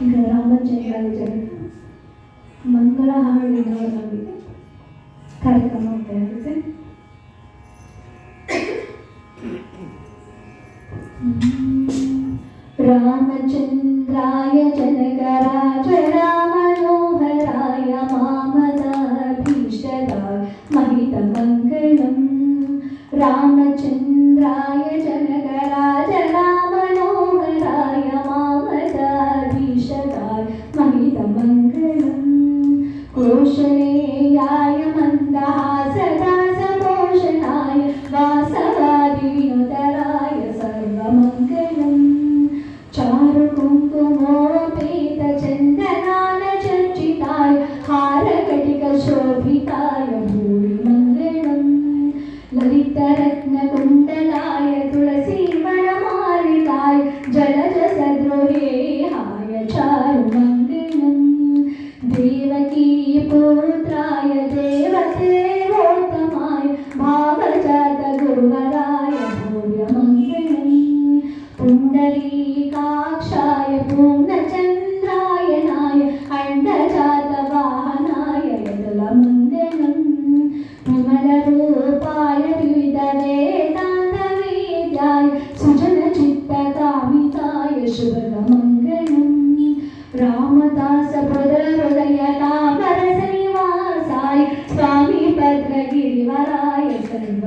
ಈಗ ರಾಮಚಂದ್ರ ಮಂಗಳ ಹಾಡಿನ ಕಾರ್ಯಕ್ರಮ ಉಂಟಾಗುತ್ತೆ. ರಾಮಚಂದ್ರಾಯ ಜನಕರಾಜ ರಾಮನೋಹರಾಯ ಮಾಮದಾಭೀಷ್ಟದಾಯ ಮಹಿತಮಂಗಳಂ. ರಾಮಚಂದ್ರಾಯ ಜನಕರಾಜ ರಾಮನೋಹರಾಯ ಮಾಮದಾಭೀಷ್ಟದಾಯ ಮಹಿತಮಂಗಳಂ. ಕೋಶಲೇಯಾಯ ಮಂದಹಾಸದಾಸಭೂಷಣಾಯ ವಾಸವಾದಿ ವಿನುತರಾಯ ಸರ್ವಮಂಗಳಂ. ಚಾರು ಕುಂಕುಮೋಪೇತ ಚಂದನಾನ ಚರ್ಚಿತಾಯ ಹಾರಕಟಿಕ ಶೋಭಿತಾಯ ಭೂರಿ ಮಂಗಳಂ. ಲಲಿತರತ್ನ ಕುಂಡಲಾಯ ತುಳಸಿ ವನಮಾಲಿತಾಯ ಜಲಜ ಸದ್ರೋಹೇಹಾಯ ಚಾರು ಮಂಗಳಂ. ದೇವಕೀ ಪುತ್ರಾಯ ದೇವದೇವೋತ್ತಮಾಯ ಭಾವಜಾತ ಗುರುವರಾಯ ಭೂರ್ಯ ಮಂಗಳಂ. ಪುಂಡರೀಕಾಕ್ಷಾಯ ಪೂರ್ಣಚಂದ್ರಾಯಣಾಯ ಅಂಡಜಾತ ವಾಹನಾಯ ಯದುಲ ಮಂಗಳಂ. ವಿಮಲರೂಪಾಯ ವಿವಿಧ ವೇದಾಂತ ವೇದ್ಯಾಯ ಸುಜನ ಚಿತ್ತಕಾಮಿತಾಯ ಶುಭಗ ಮಂಗಳಂ. ರಾಮದಾಸ ಹೃದಯ ತಾಮರಸ ನಿವಾಸಾಯ ಸ್ವಾಮಿ ಭದ್ರಗಿರಿವರಾಯ ಸರ್ವ